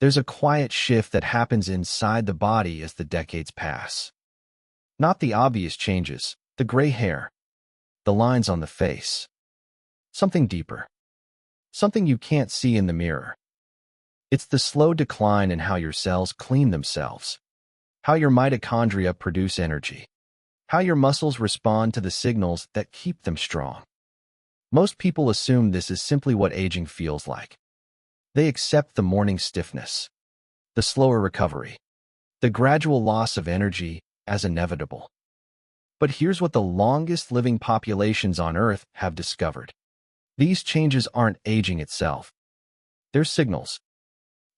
There's a quiet shift that happens inside the body as the decades pass. Not the obvious changes, the gray hair, the lines on the face. Something deeper. Something you can't see in the mirror. It's the slow decline in how your cells clean themselves, how your mitochondria produce energy, how your muscles respond to the signals that keep them strong. Most people assume this is simply what aging feels like. They accept the morning stiffness, the slower recovery, the gradual loss of energy as inevitable. But here's what the longest living populations on Earth have discovered. These changes aren't aging itself. They're signals.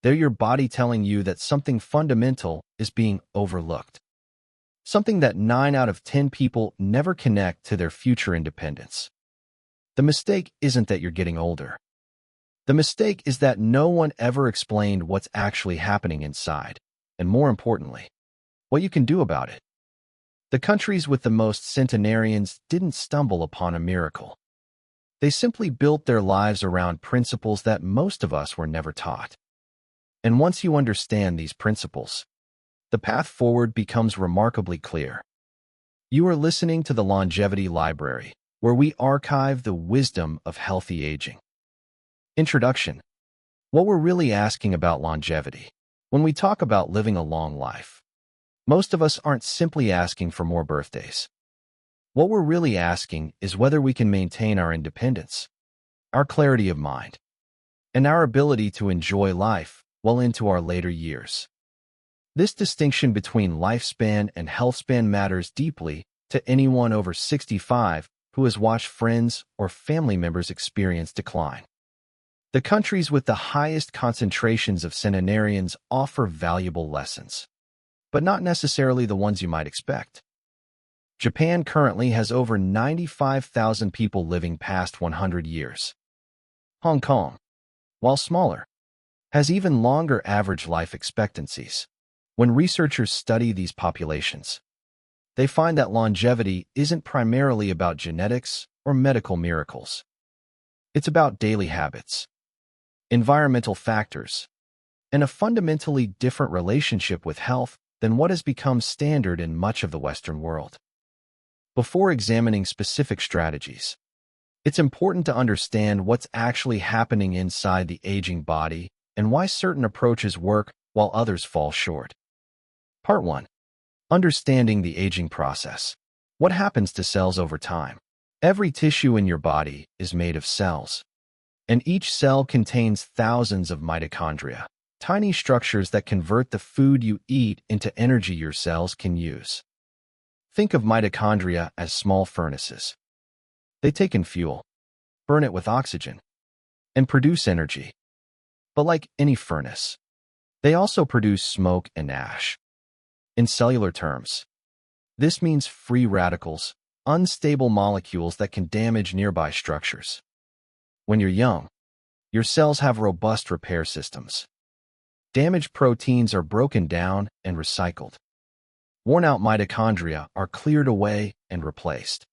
They're your body telling you that something fundamental is being overlooked. Something that 9 out of 10 people never connect to their future independence. The mistake isn't that you're getting older. The mistake is that no one ever explained what's actually happening inside, and more importantly, what you can do about it. The countries with the most centenarians didn't stumble upon a miracle. They simply built their lives around principles that most of us were never taught. And once you understand these principles, the path forward becomes remarkably clear. You are listening to the Longevity Library, where we archive the wisdom of healthy aging. Introduction. What we're really asking about longevity. When we talk about living a long life, most of us aren't simply asking for more birthdays. What we're really asking is whether we can maintain our independence, our clarity of mind, and our ability to enjoy life well into our later years. This distinction between lifespan and healthspan matters deeply to anyone over 65 who has watched friends or family members experience decline. The countries with the highest concentrations of centenarians offer valuable lessons, but not necessarily the ones you might expect. Japan currently has over 95,000 people living past 100 years. Hong Kong, while smaller, has even longer average life expectancies. When researchers study these populations, they find that longevity isn't primarily about genetics or medical miracles. It's about daily habits, environmental factors, and a fundamentally different relationship with health than what has become standard in much of the Western world. Before examining specific strategies, it's important to understand what's actually happening inside the aging body and why certain approaches work while others fall short. Part 1. Understanding the aging process. What happens to cells over time? Every tissue in your body is made of cells, and each cell contains thousands of mitochondria, tiny structures that convert the food you eat into energy your cells can use. Think of mitochondria as small furnaces. They take in fuel, burn it with oxygen, and produce energy. But like any furnace, they also produce smoke and ash. In cellular terms, this means free radicals, unstable molecules that can damage nearby structures. When you're young, your cells have robust repair systems. Damaged proteins are broken down and recycled. Worn-out mitochondria are cleared away and replaced.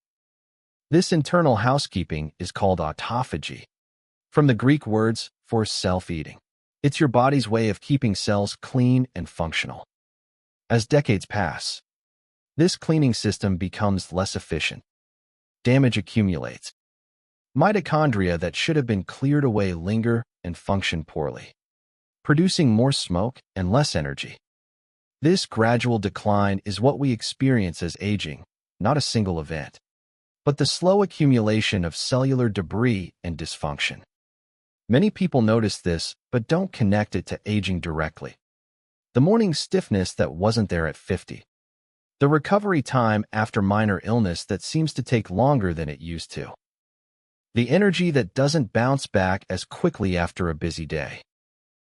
This internal housekeeping is called autophagy, from the Greek words for self-eating. It's your body's way of keeping cells clean and functional. As decades pass, this cleaning system becomes less efficient. Damage accumulates. Mitochondria that should have been cleared away linger and function poorly, producing more smoke and less energy. This gradual decline is what we experience as aging, not a single event, but the slow accumulation of cellular debris and dysfunction. Many people notice this, but don't connect it to aging directly. The morning stiffness that wasn't there at 50. The recovery time after minor illness that seems to take longer than it used to. The energy that doesn't bounce back as quickly after a busy day.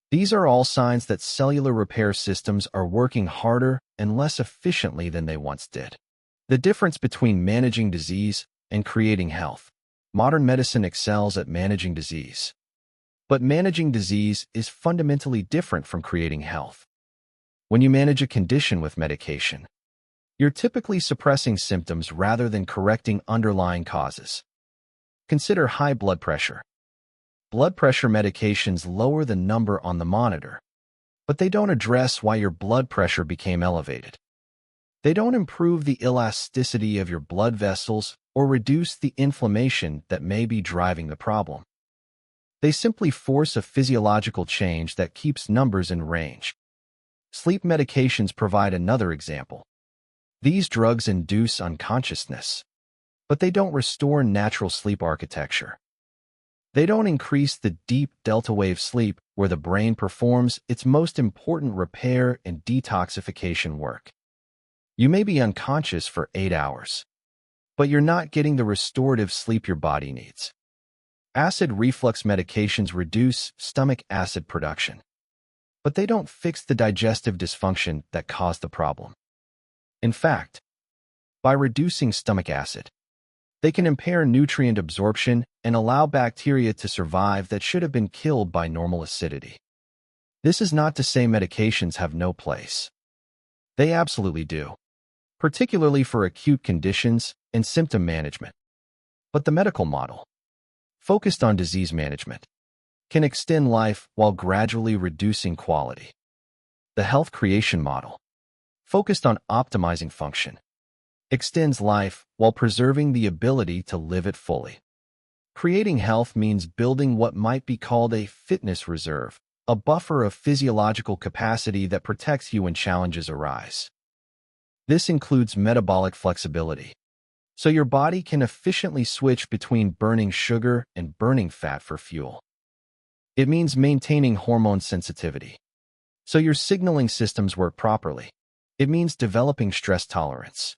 These are all signs that cellular repair systems are working harder and less efficiently than they once did. The difference between managing disease and creating health. Modern medicine excels at managing disease. But managing disease is fundamentally different from creating health. When you manage a condition with medication, you're typically suppressing symptoms rather than correcting underlying causes. Consider high blood pressure. Blood pressure medications lower the number on the monitor, but they don't address why your blood pressure became elevated. They don't improve the elasticity of your blood vessels or reduce the inflammation that may be driving the problem. They simply force a physiological change that keeps numbers in range. Sleep medications provide another example. These drugs induce unconsciousness, but they don't restore natural sleep architecture. They don't increase the deep delta wave sleep where the brain performs its most important repair and detoxification work. You may be unconscious for 8 hours, but you're not getting the restorative sleep your body needs. Acid reflux medications reduce stomach acid production, but they don't fix the digestive dysfunction that caused the problem. In fact, by reducing stomach acid, they can impair nutrient absorption and allow bacteria to survive that should have been killed by normal acidity. This is not to say medications have no place. They absolutely do, particularly for acute conditions and symptom management. But the medical model, focused on disease management, can extend life while gradually reducing quality. The health creation model, focused on optimizing function, extends life while preserving the ability to live it fully. Creating health means building what might be called a fitness reserve, a buffer of physiological capacity that protects you when challenges arise. This includes metabolic flexibility, so your body can efficiently switch between burning sugar and burning fat for fuel. It means maintaining hormone sensitivity, so your signaling systems work properly. It means developing stress tolerance,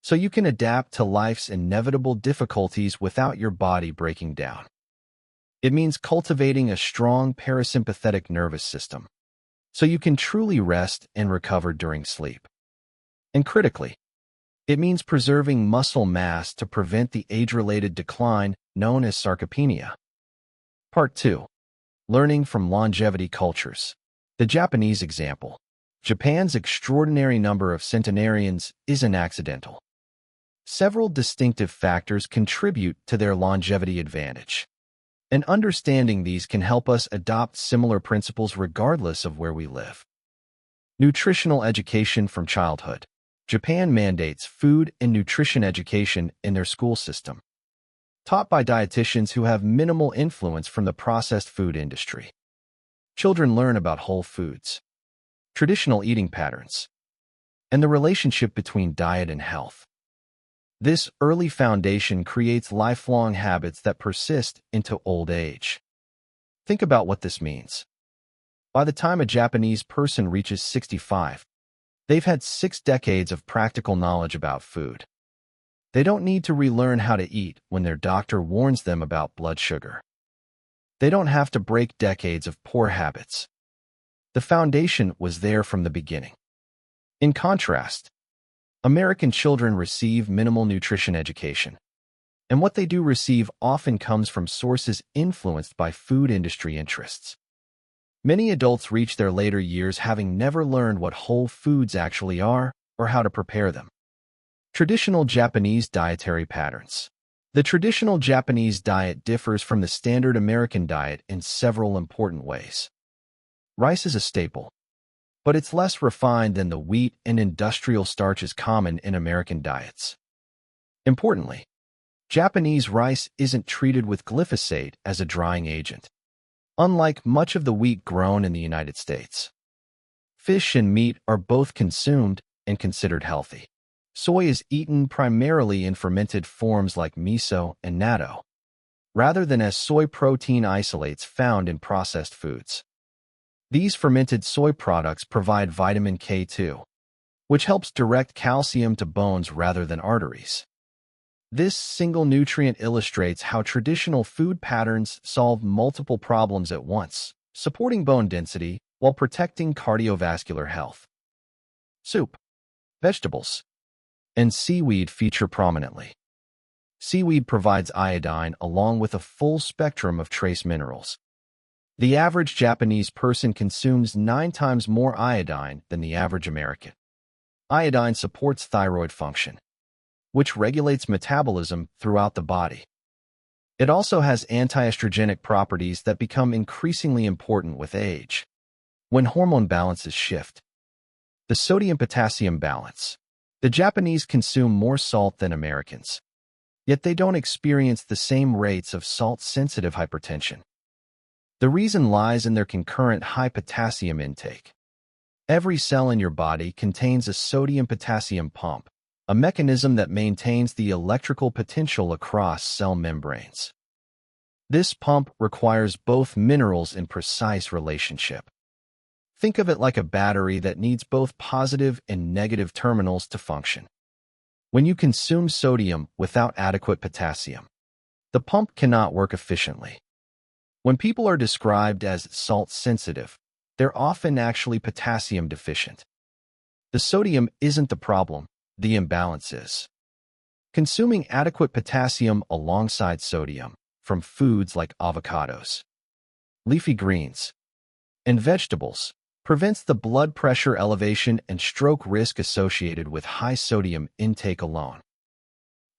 so you can adapt to life's inevitable difficulties without your body breaking down. It means cultivating a strong parasympathetic nervous system, so you can truly rest and recover during sleep. And critically, it means preserving muscle mass to prevent the age-related decline known as sarcopenia. Part 2. Learning from longevity cultures. The Japanese example. Japan's extraordinary number of centenarians isn't accidental. Several distinctive factors contribute to their longevity advantage, and understanding these can help us adopt similar principles regardless of where we live. Nutritional education from childhood. Japan mandates food and nutrition education in their school system, taught by dietitians who have minimal influence from the processed food industry. Children learn about whole foods, traditional eating patterns, and the relationship between diet and health. This early foundation creates lifelong habits that persist into old age. Think about what this means. By the time a Japanese person reaches 65, they've had 6 decades of practical knowledge about food. They don't need to relearn how to eat when their doctor warns them about blood sugar. They don't have to break decades of poor habits. The foundation was there from the beginning. In contrast, American children receive minimal nutrition education, and what they do receive often comes from sources influenced by food industry interests. Many adults reach their later years having never learned what whole foods actually are or how to prepare them. Traditional Japanese dietary patterns. The traditional Japanese diet differs from the standard American diet in several important ways. Rice is a staple, but it's less refined than the wheat and industrial starches common in American diets. Importantly, Japanese rice isn't treated with glyphosate as a drying agent, unlike much of the wheat grown in the United States. Fish and meat are both consumed and considered healthy. Soy is eaten primarily in fermented forms like miso and natto, rather than as soy protein isolates found in processed foods. These fermented soy products provide vitamin K2, which helps direct calcium to bones rather than arteries. This single nutrient illustrates how traditional food patterns solve multiple problems at once, supporting bone density while protecting cardiovascular health. Soup, vegetables, and seaweed feature prominently. Seaweed provides iodine along with a full spectrum of trace minerals. The average Japanese person consumes 9 times more iodine than the average American. Iodine supports thyroid function, which regulates metabolism throughout the body. It also has antiestrogenic properties that become increasingly important with age. When hormone balances shift, the sodium-potassium balance. The Japanese consume more salt than Americans, yet they don't experience the same rates of salt-sensitive hypertension. The reason lies in their concurrent high potassium intake. Every cell in your body contains a sodium-potassium pump, a mechanism that maintains the electrical potential across cell membranes. This pump requires both minerals in precise relationship. Think of it like a battery that needs both positive and negative terminals to function. When you consume sodium without adequate potassium, the pump cannot work efficiently. When people are described as salt-sensitive, they're often actually potassium deficient. The sodium isn't the problem, the imbalance is. Consuming adequate potassium alongside sodium from foods like avocados, leafy greens, and vegetables prevents the blood pressure elevation and stroke risk associated with high sodium intake alone.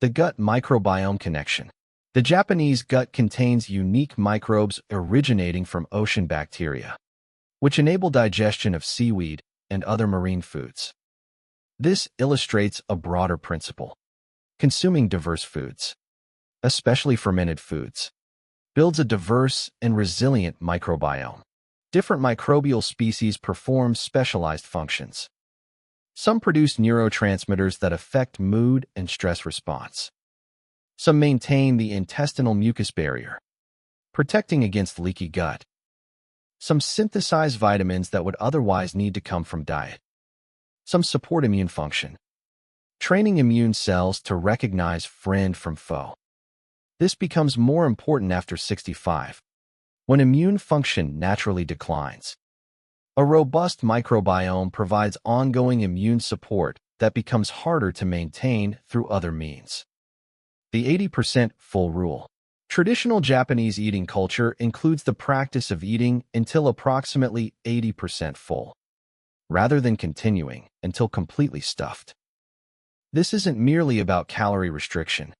The gut microbiome connection. The Japanese gut contains unique microbes originating from ocean bacteria, which enable digestion of seaweed and other marine foods. This illustrates a broader principle. Consuming diverse foods, especially fermented foods, builds a diverse and resilient microbiome. Different microbial species perform specialized functions. Some produce neurotransmitters that affect mood and stress response. Some maintain the intestinal mucus barrier, protecting against leaky gut. Some synthesize vitamins that would otherwise need to come from diet. Some support immune function, training immune cells to recognize friend from foe. This becomes more important after 65, when immune function naturally declines. A robust microbiome provides ongoing immune support that becomes harder to maintain through other means. The 80% full rule. Traditional Japanese eating culture includes the practice of eating until approximately 80% full, rather than continuing until completely stuffed. This isn't merely about calorie restriction,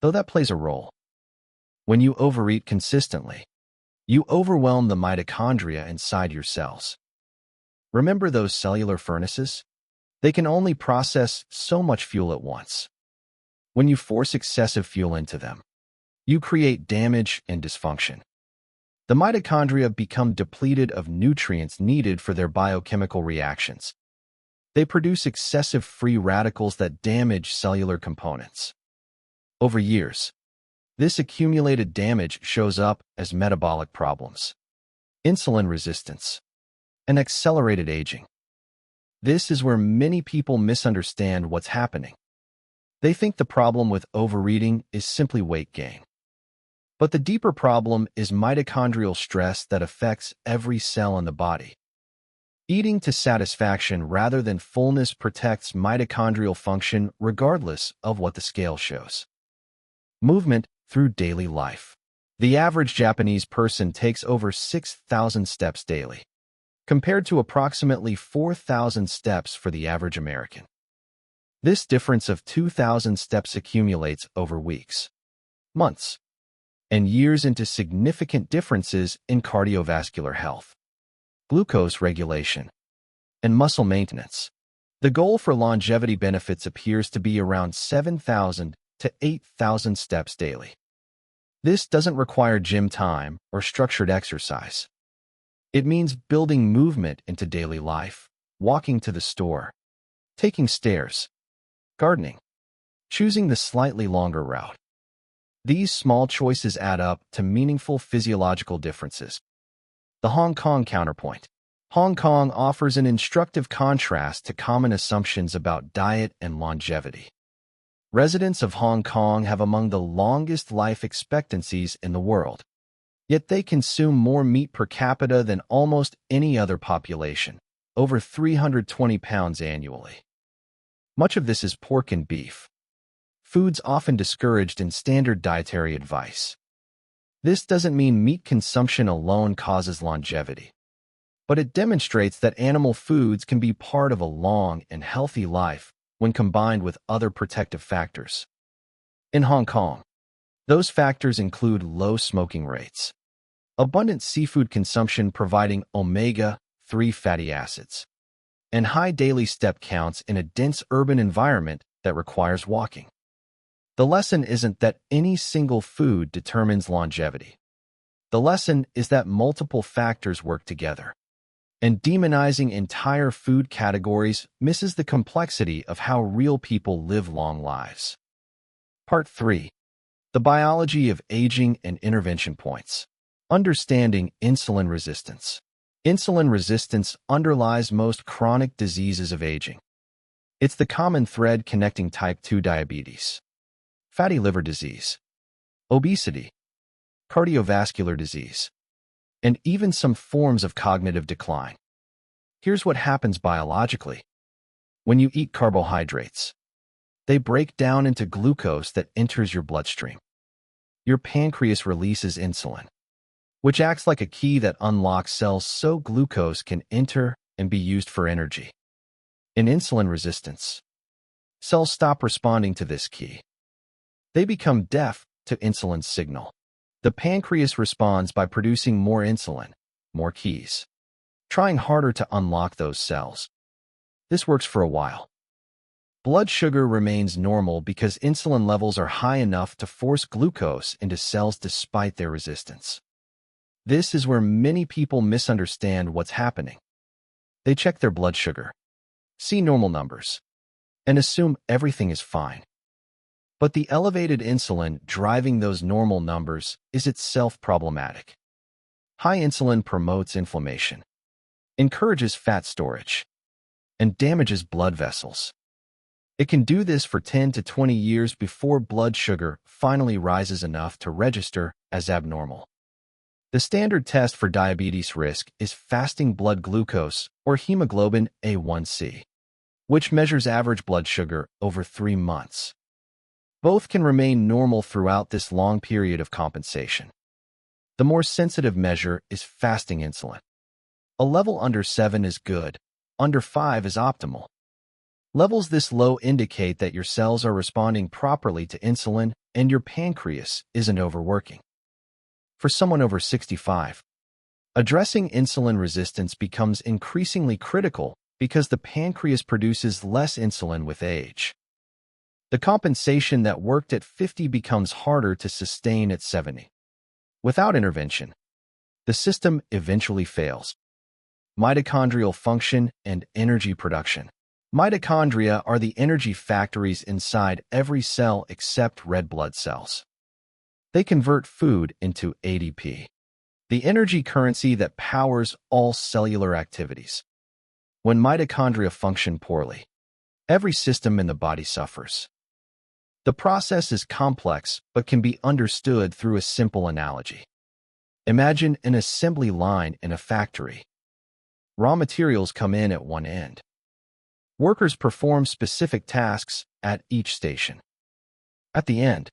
though that plays a role. When you overeat consistently, you overwhelm the mitochondria inside your cells. Remember those cellular furnaces? They can only process so much fuel at once. When you force excessive fuel into them, you create damage and dysfunction. The mitochondria become depleted of nutrients needed for their biochemical reactions. They produce excessive free radicals that damage cellular components. Over years, this accumulated damage shows up as metabolic problems, insulin resistance, and accelerated aging. This is where many people misunderstand what's happening. They think the problem with overeating is simply weight gain. But the deeper problem is mitochondrial stress that affects every cell in the body. Eating to satisfaction rather than fullness protects mitochondrial function regardless of what the scale shows. Movement through daily life. The average Japanese person takes over 6,000 steps daily, compared to approximately 4,000 steps for the average American. This difference of 2,000 steps accumulates over weeks, months, and years into significant differences in cardiovascular health, glucose regulation, and muscle maintenance. The goal for longevity benefits appears to be around 7,000 to 8,000 steps daily. This doesn't require gym time or structured exercise. It means building movement into daily life, walking to the store, taking stairs, gardening, choosing the slightly longer route. These small choices add up to meaningful physiological differences. The Hong Kong counterpoint. Hong Kong offers an instructive contrast to common assumptions about diet and longevity. Residents of Hong Kong have among the longest life expectancies in the world, yet they consume more meat per capita than almost any other population, over 320 pounds annually. Much of this is pork and beef, foods often discouraged in standard dietary advice. This doesn't mean meat consumption alone causes longevity, but it demonstrates that animal foods can be part of a long and healthy life when combined with other protective factors. In Hong Kong, those factors include low smoking rates, abundant seafood consumption providing omega-3 omega-3 fatty acids, and high daily step counts in a dense urban environment that requires walking. The lesson isn't that any single food determines longevity. The lesson is that multiple factors work together, and demonizing entire food categories misses the complexity of how real people live long lives. Part 3. The biology of aging and intervention points. Understanding insulin resistance. Insulin resistance underlies most chronic diseases of aging. It's the common thread connecting type 2 diabetes, fatty liver disease, obesity, cardiovascular disease, and even some forms of cognitive decline. Here's what happens biologically. When you eat carbohydrates, they break down into glucose that enters your bloodstream. Your pancreas releases insulin, which acts like a key that unlocks cells so glucose can enter and be used for energy. In insulin resistance, cells stop responding to this key. They become deaf to insulin's signal. The pancreas responds by producing more insulin, more keys, trying harder to unlock those cells. This works for a while. Blood sugar remains normal because insulin levels are high enough to force glucose into cells despite their resistance. This is where many people misunderstand what's happening. They check their blood sugar, see normal numbers, and assume everything is fine. But the elevated insulin driving those normal numbers is itself problematic. High insulin promotes inflammation, encourages fat storage, and damages blood vessels. It can do this for 10 to 20 years before blood sugar finally rises enough to register as abnormal. The standard test for diabetes risk is fasting blood glucose or hemoglobin A1C, which measures average blood sugar over 3 months. Both can remain normal throughout this long period of compensation. The more sensitive measure is fasting insulin. A level under 7 is good, under 5 is optimal. Levels this low indicate that your cells are responding properly to insulin and your pancreas isn't overworking. For someone over 65, addressing insulin resistance becomes increasingly critical because the pancreas produces less insulin with age. The compensation that worked at 50 becomes harder to sustain at 70. Without intervention, the system eventually fails. Mitochondrial function and energy production. Mitochondria are the energy factories inside every cell except red blood cells. They convert food into ADP, the energy currency that powers all cellular activities. When mitochondria function poorly, every system in the body suffers. The process is complex but can be understood through a simple analogy. Imagine an assembly line in a factory. Raw materials come in at one end. Workers perform specific tasks at each station. At the end,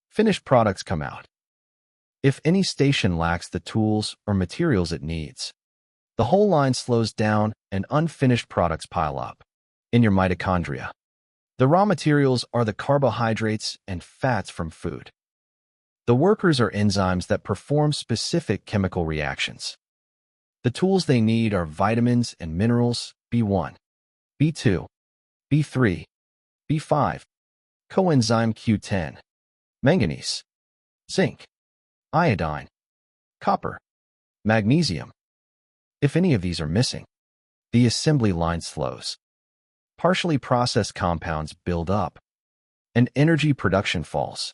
finished products come out. If any station lacks the tools or materials it needs, the whole line slows down and unfinished products pile up. In your mitochondria, the raw materials are the carbohydrates and fats from food. The workers are enzymes that perform specific chemical reactions. The tools they need are vitamins and minerals, B1, B2, B3, B5, coenzyme Q10, manganese, zinc, iodine, copper, magnesium. If any of these are missing, the assembly line slows. Partially processed compounds build up, and energy production falls.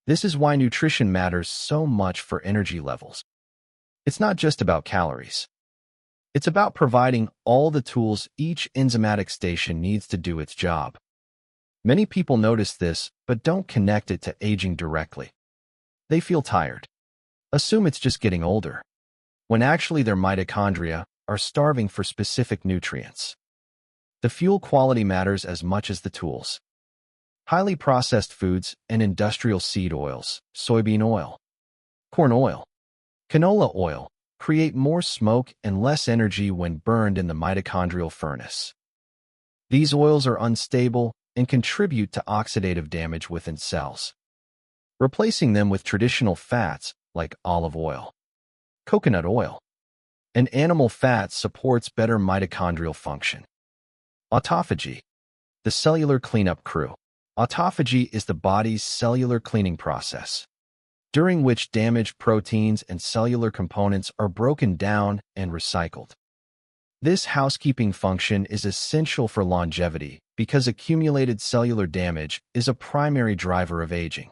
This is why nutrition matters so much for energy levels. It's not just about calories. It's about providing all the tools each enzymatic station needs to do its job. Many people notice this but don't connect it to aging directly. They feel tired, assume it's just getting older, when actually their mitochondria are starving for specific nutrients. The fuel quality matters as much as the tools. Highly processed foods and industrial seed oils, soybean oil, corn oil, canola oil, create more smoke and less energy when burned in the mitochondrial furnace. These oils are unstable and contribute to oxidative damage within cells. Replacing them with traditional fats like olive oil, coconut oil, and animal fat supports better mitochondrial function. Autophagy, the cellular cleanup crew. Autophagy is the body's cellular cleaning process, during which damaged proteins and cellular components are broken down and recycled. This housekeeping function is essential for longevity because accumulated cellular damage is a primary driver of aging.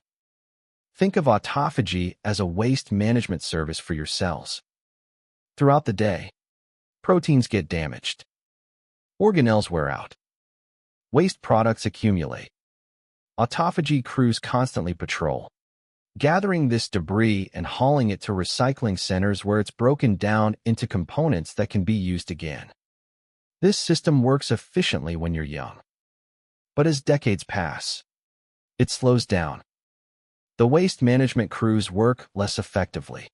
Think of autophagy as a waste management service for your cells. Throughout the day, proteins get damaged. Organelles wear out. Waste products accumulate. Autophagy crews constantly patrol, gathering this debris and hauling it to recycling centers where it's broken down into components that can be used again. This system works efficiently when you're young. But as decades pass, it slows down. The waste management crews work less effectively.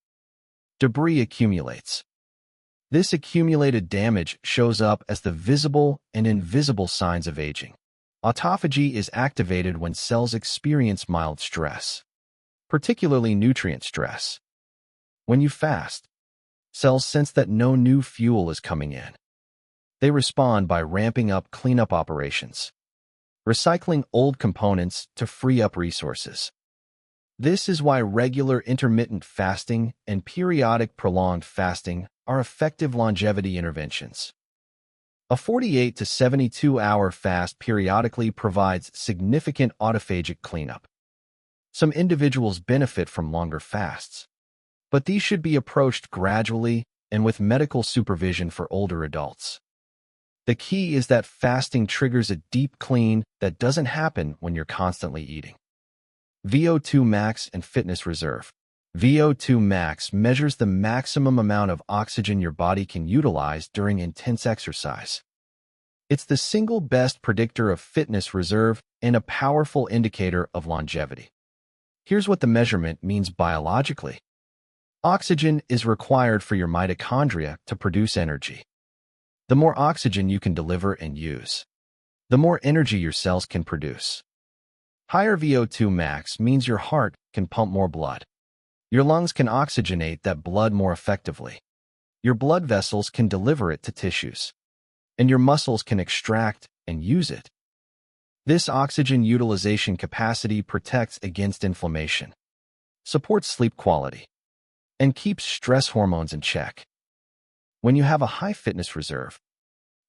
Debris accumulates. This accumulated damage shows up as the visible and invisible signs of aging. Autophagy is activated when cells experience mild stress, particularly nutrient stress. When you fast, cells sense that no new fuel is coming in. They respond by ramping up cleanup operations, recycling old components to free up resources. This is why regular intermittent fasting and periodic prolonged fasting are effective longevity interventions. A 48 to 72-hour fast periodically provides significant autophagic cleanup. Some individuals benefit from longer fasts, but these should be approached gradually and with medical supervision for older adults. The key is that fasting triggers a deep clean that doesn't happen when you're constantly eating. VO2 max and fitness reserve. VO2 max measures the maximum amount of oxygen your body can utilize during intense exercise. It's the single best predictor of fitness reserve and a powerful indicator of longevity. Here's what the measurement means biologically. Oxygen is required for your mitochondria to produce energy. The more oxygen you can deliver and use, the more energy your cells can produce. Higher VO2 max means your heart can pump more blood. Your lungs can oxygenate that blood more effectively. Your blood vessels can deliver it to tissues, and your muscles can extract and use it. This oxygen utilization capacity protects against inflammation, supports sleep quality, and keeps stress hormones in check. When you have a high fitness reserve,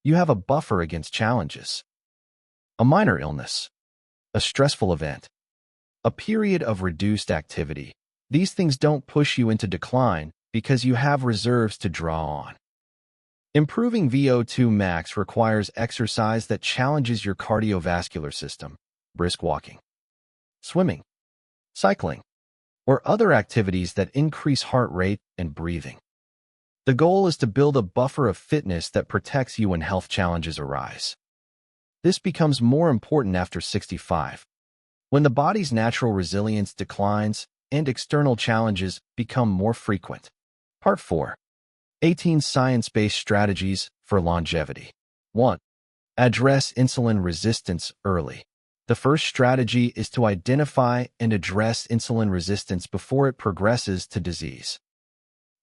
you have a buffer against challenges. A minor illness, a stressful event, a period of reduced activity. These things don't push you into decline because you have reserves to draw on. Improving VO2 max requires exercise that challenges your cardiovascular system, brisk walking, swimming, cycling, or other activities that increase heart rate and breathing. The goal is to build a buffer of fitness that protects you when health challenges arise. This becomes more important after 65, when the body's natural resilience declines and external challenges become more frequent. Part 4. 18 Science-Based Strategies for Longevity. 1. Address insulin resistance early. The first strategy is to identify and address insulin resistance before it progresses to disease.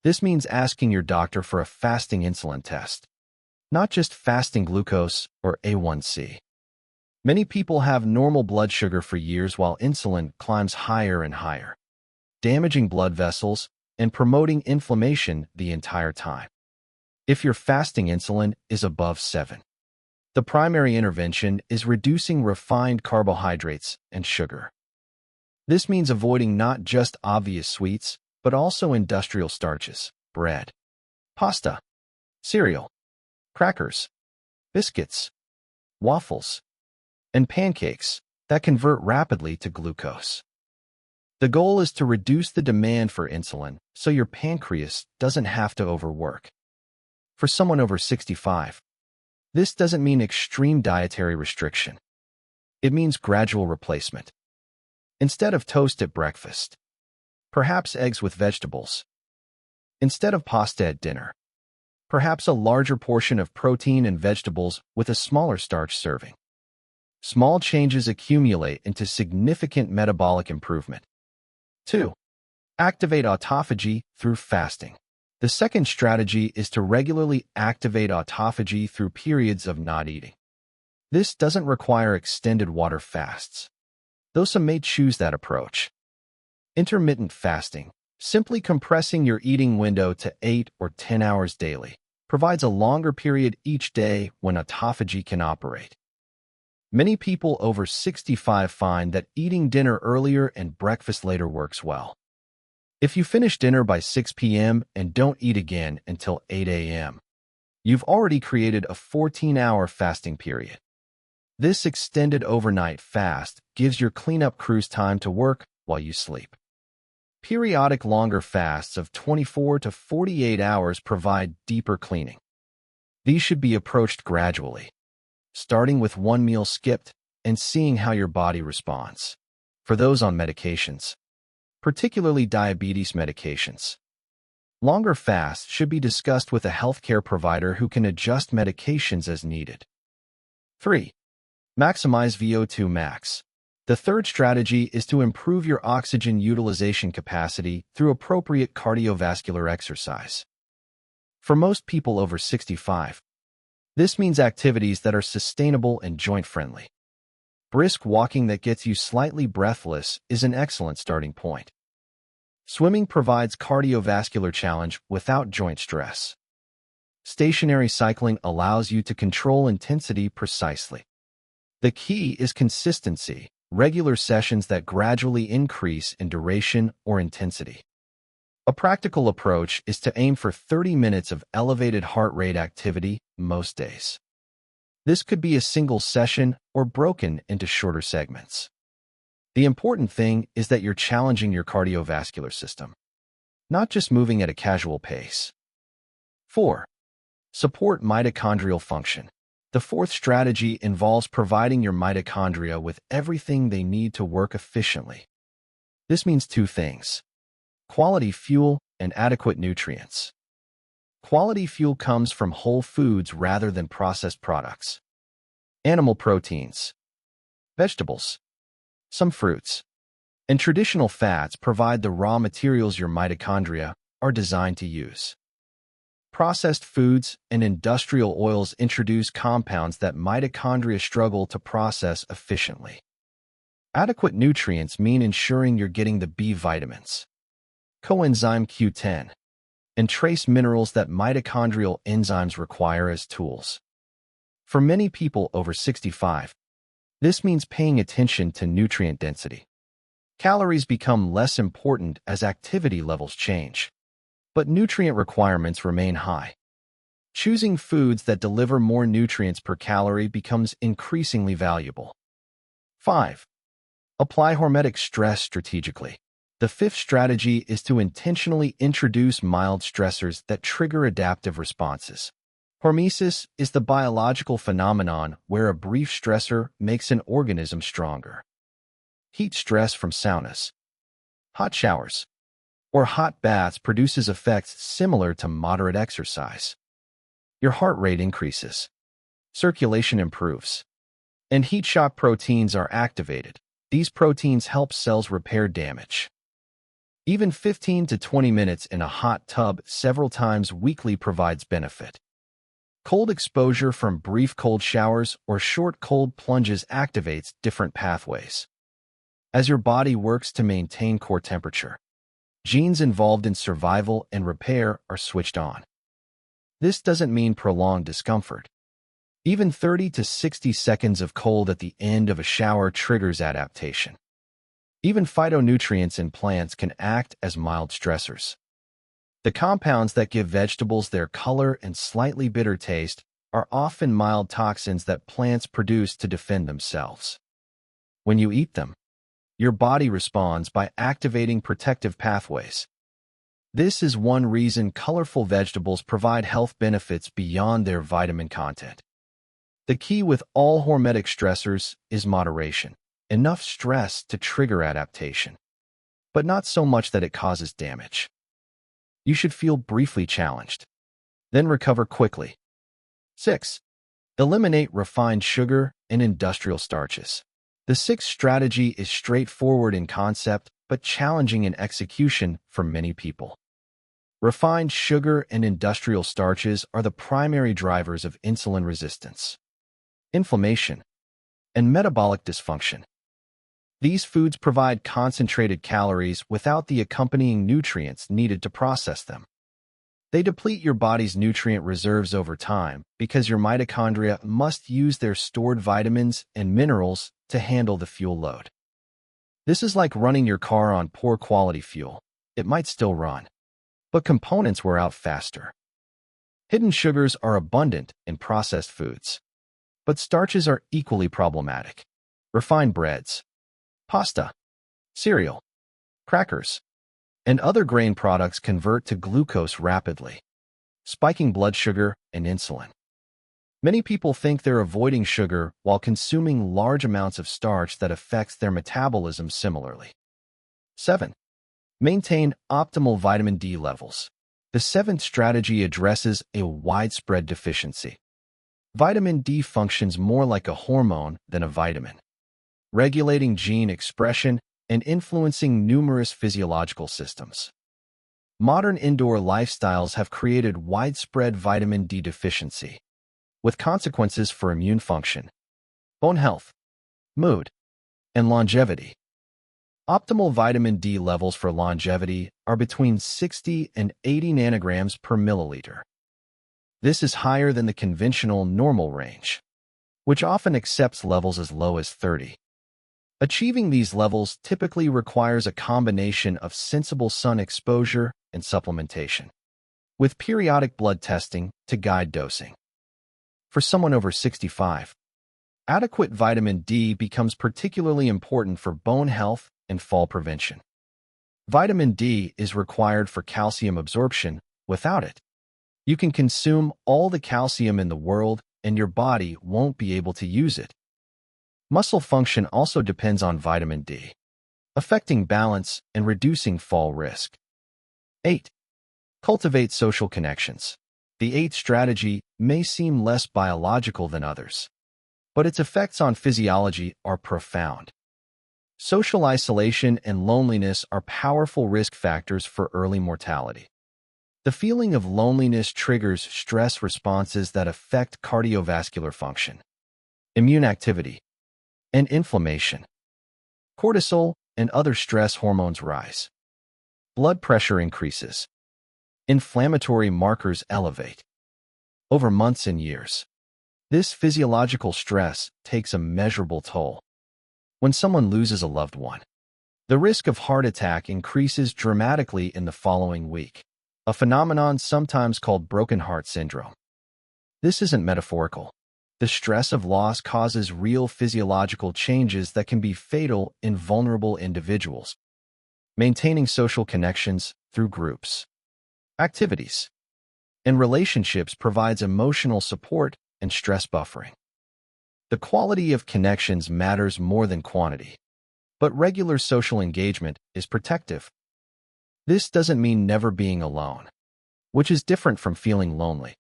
This means asking your doctor for a fasting insulin test, not just fasting glucose or A1C. Many people have normal blood sugar for years while insulin climbs higher and higher, damaging blood vessels and promoting inflammation the entire time. If your fasting insulin is above 7, the primary intervention is reducing refined carbohydrates and sugar. This means avoiding not just obvious sweets, but also industrial starches, bread, pasta, cereal, crackers, biscuits, waffles, and pancakes that convert rapidly to glucose. The goal is to reduce the demand for insulin so your pancreas doesn't have to overwork. For someone over 65, this doesn't mean extreme dietary restriction. It means gradual replacement. Instead of toast at breakfast, perhaps eggs with vegetables. Instead of pasta at dinner, perhaps a larger portion of protein and vegetables with a smaller starch serving. Small changes accumulate into significant metabolic improvement. 2. Activate autophagy through fasting. The second strategy is to regularly activate autophagy through periods of not eating. This doesn't require extended water fasts, though some may choose that approach. Intermittent fasting, simply compressing your eating window to 8 or 10 hours daily, provides a longer period each day when autophagy can operate. Many people over 65 find that eating dinner earlier and breakfast later works well. If you finish dinner by 6 p.m. and don't eat again until 8 a.m., you've already created a 14-hour fasting period. This extended overnight fast gives your cleanup crews time to work while you sleep. Periodic longer fasts of 24 to 48 hours provide deeper cleaning. These should be approached gradually, starting with one meal skipped and seeing how your body responds. For those on medications, particularly diabetes medications, longer fasts should be discussed with a healthcare provider who can adjust medications as needed. 3. Maximize VO2 max. The third strategy is to improve your oxygen utilization capacity through appropriate cardiovascular exercise. For most people over 65, this means activities that are sustainable and joint-friendly. Brisk walking that gets you slightly breathless is an excellent starting point. Swimming provides cardiovascular challenge without joint stress. Stationary cycling allows you to control intensity precisely. The key is consistency, regular sessions that gradually increase in duration or intensity. A practical approach is to aim for 30 minutes of elevated heart rate activity most days. This could be a single session or broken into shorter segments. The important thing is that you're challenging your cardiovascular system, not just moving at a casual pace. 4. Support mitochondrial function. The fourth strategy involves providing your mitochondria with everything they need to work efficiently. This means two things: quality fuel and adequate nutrients. Quality fuel comes from whole foods rather than processed products. Animal proteins, vegetables, some fruits, and traditional fats provide the raw materials your mitochondria are designed to use. Processed foods and industrial oils introduce compounds that mitochondria struggle to process efficiently. Adequate nutrients mean ensuring you're getting the B vitamins, coenzyme Q10, and trace minerals that mitochondrial enzymes require as tools. For many people over 65, this means paying attention to nutrient density. Calories become less important as activity levels change, but nutrient requirements remain high. Choosing foods that deliver more nutrients per calorie becomes increasingly valuable. 5. Apply hormetic stress strategically. The fifth strategy is to intentionally introduce mild stressors that trigger adaptive responses. Hormesis is the biological phenomenon where a brief stressor makes an organism stronger. Heat stress from saunas, hot showers, or hot baths produces effects similar to moderate exercise. Your heart rate increases, circulation improves, and heat shock proteins are activated. These proteins help cells repair damage. Even 15 to 20 minutes in a hot tub several times weekly provides benefit. Cold exposure from brief cold showers or short cold plunges activates different pathways. As your body works to maintain core temperature, genes involved in survival and repair are switched on. This doesn't mean prolonged discomfort. Even 30 to 60 seconds of cold at the end of a shower triggers adaptation. Even phytonutrients in plants can act as mild stressors. The compounds that give vegetables their color and slightly bitter taste are often mild toxins that plants produce to defend themselves. When you eat them, your body responds by activating protective pathways. This is one reason colorful vegetables provide health benefits beyond their vitamin content. The key with all hormetic stressors is moderation. Enough stress to trigger adaptation, but not so much that it causes damage. You should feel briefly challenged, then recover quickly. 6. Eliminate refined sugar and industrial starches. The sixth strategy is straightforward in concept, but challenging in execution for many people. Refined sugar and industrial starches are the primary drivers of insulin resistance, inflammation, and metabolic dysfunction. These foods provide concentrated calories without the accompanying nutrients needed to process them. They deplete your body's nutrient reserves over time because your mitochondria must use their stored vitamins and minerals to handle the fuel load. This is like running your car on poor quality fuel. It might still run, but components wear out faster. Hidden sugars are abundant in processed foods, but starches are equally problematic. Refined breads, pasta, cereal, crackers, and other grain products convert to glucose rapidly, spiking blood sugar and insulin. Many people think they're avoiding sugar while consuming large amounts of starch that affects their metabolism similarly. 7. Maintain optimal vitamin D levels. The seventh strategy addresses a widespread deficiency. Vitamin D functions more like a hormone than a vitamin, regulating gene expression and influencing numerous physiological systems. Modern indoor lifestyles have created widespread vitamin D deficiency, with consequences for immune function, bone health, mood, and longevity. Optimal vitamin D levels for longevity are between 60 and 80 nanograms per milliliter. This is higher than the conventional normal range, which often accepts levels as low as 30. Achieving these levels typically requires a combination of sensible sun exposure and supplementation, with periodic blood testing to guide dosing. For someone over 65, adequate vitamin D becomes particularly important for bone health and fall prevention. Vitamin D is required for calcium absorption. Without it, you can consume all the calcium in the world and your body won't be able to use it. Muscle function also depends on vitamin D, affecting balance and reducing fall risk. 8. Cultivate social connections. The eighth strategy may seem less biological than others, but its effects on physiology are profound. Social isolation and loneliness are powerful risk factors for early mortality. The feeling of loneliness triggers stress responses that affect cardiovascular function, immune activity, and inflammation. Cortisol and other stress hormones rise. Blood pressure increases. Inflammatory markers elevate. Over months and years, this physiological stress takes a measurable toll. When someone loses a loved one, the risk of heart attack increases dramatically in the following week, a phenomenon sometimes called broken heart syndrome. This isn't metaphorical. The stress of loss causes real physiological changes that can be fatal in vulnerable individuals. Maintaining social connections through groups, activities, and relationships provides emotional support and stress buffering. The quality of connections matters more than quantity, but regular social engagement is protective. This doesn't mean never being alone, which is different from feeling lonely.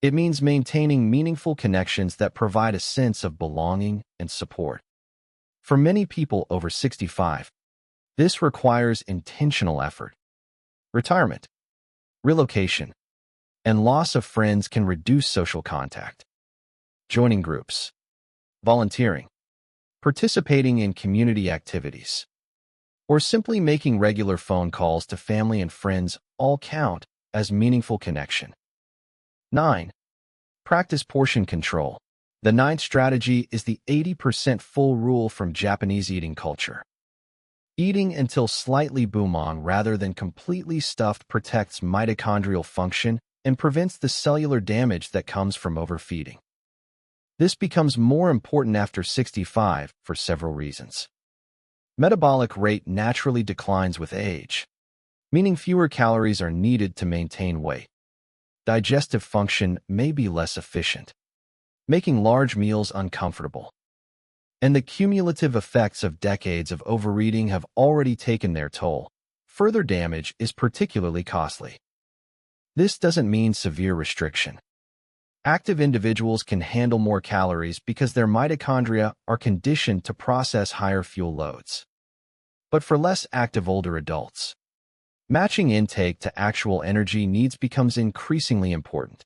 It means maintaining meaningful connections that provide a sense of belonging and support. For many people over 65, this requires intentional effort. Retirement, relocation, and loss of friends can reduce social contact. Joining groups, volunteering, participating in community activities, or simply making regular phone calls to family and friends all count as meaningful connection. 9. Practice portion control. The ninth strategy is the 80% full rule from Japanese eating culture. Eating until slightly boomong rather than completely stuffed protects mitochondrial function and prevents the cellular damage that comes from overfeeding. This becomes more important after 65 for several reasons. Metabolic rate naturally declines with age, meaning fewer calories are needed to maintain weight. Digestive function may be less efficient, making large meals uncomfortable. And the cumulative effects of decades of overeating have already taken their toll. Further damage is particularly costly. This doesn't mean severe restriction. Active individuals can handle more calories because their mitochondria are conditioned to process higher fuel loads. But for less active older adults, Matching intake to actual energy needs becomes increasingly important.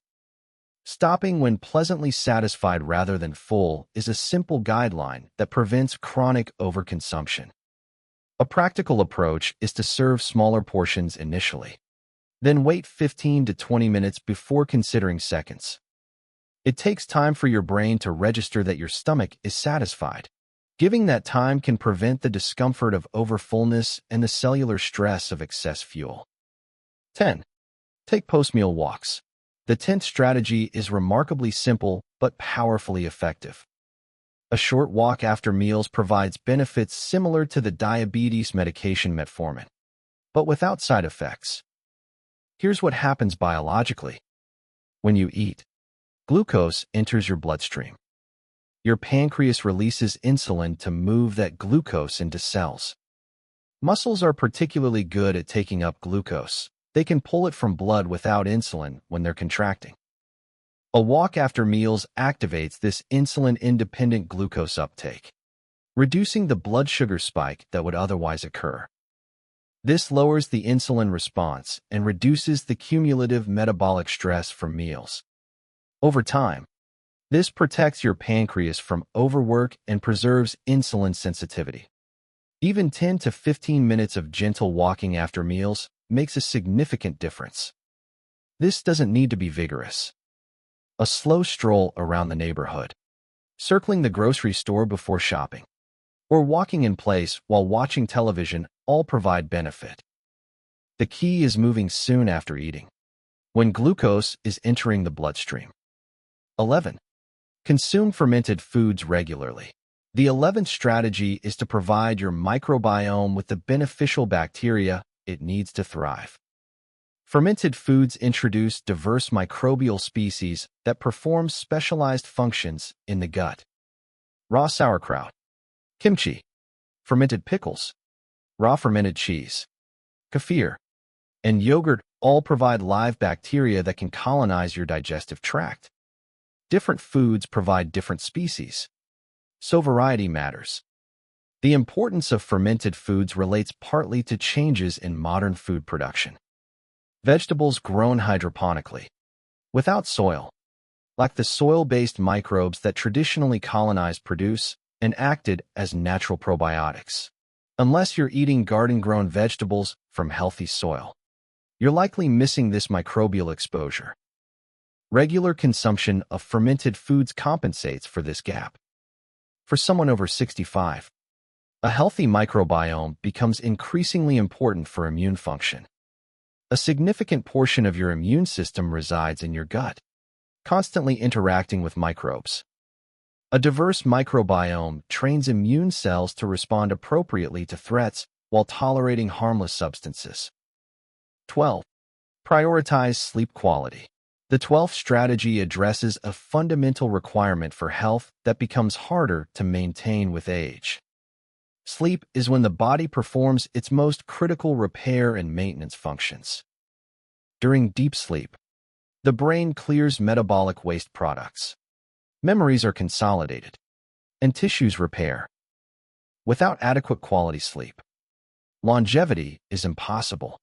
Stopping when pleasantly satisfied rather than full is a simple guideline that prevents chronic overconsumption. A practical approach is to serve smaller portions initially, then wait 15 to 20 minutes before considering seconds. It takes time for your brain to register that your stomach is satisfied. Giving that time can prevent the discomfort of overfullness and the cellular stress of excess fuel. 10. Take post-meal walks. The 10th strategy is remarkably simple but powerfully effective. A short walk after meals provides benefits similar to the diabetes medication metformin, but without side effects. Here's what happens biologically. When you eat, glucose enters your bloodstream. Your pancreas releases insulin to move that glucose into cells. Muscles are particularly good at taking up glucose. They can pull it from blood without insulin when they're contracting. A walk after meals activates this insulin-independent glucose uptake, reducing the blood sugar spike that would otherwise occur. This lowers the insulin response and reduces the cumulative metabolic stress from meals. Over time, this protects your pancreas from overwork and preserves insulin sensitivity. Even 10 to 15 minutes of gentle walking after meals makes a significant difference. This doesn't need to be vigorous. A slow stroll around the neighborhood, circling the grocery store before shopping, or walking in place while watching television all provide benefit. The key is moving soon after eating, when glucose is entering the bloodstream. 11. Consume fermented foods regularly. The 11th strategy is to provide your microbiome with the beneficial bacteria it needs to thrive. Fermented foods introduce diverse microbial species that perform specialized functions in the gut. Raw sauerkraut, kimchi, fermented pickles, raw fermented cheese, kefir, and yogurt all provide live bacteria that can colonize your digestive tract. Different foods provide different species, so variety matters. The importance of fermented foods relates partly to changes in modern food production. Vegetables grown hydroponically, without soil, lack the soil-based microbes that traditionally colonized produce and acted as natural probiotics. Unless you're eating garden-grown vegetables from healthy soil, you're likely missing this microbial exposure. Regular consumption of fermented foods compensates for this gap. For someone over 65, a healthy microbiome becomes increasingly important for immune function. A significant portion of your immune system resides in your gut, constantly interacting with microbes. A diverse microbiome trains immune cells to respond appropriately to threats while tolerating harmless substances. 12. Prioritize sleep quality. The 12th strategy addresses a fundamental requirement for health that becomes harder to maintain with age. Sleep is when the body performs its most critical repair and maintenance functions. During deep sleep, the brain clears metabolic waste products. Memories are consolidated, and tissues repair. Without adequate quality sleep, longevity is impossible.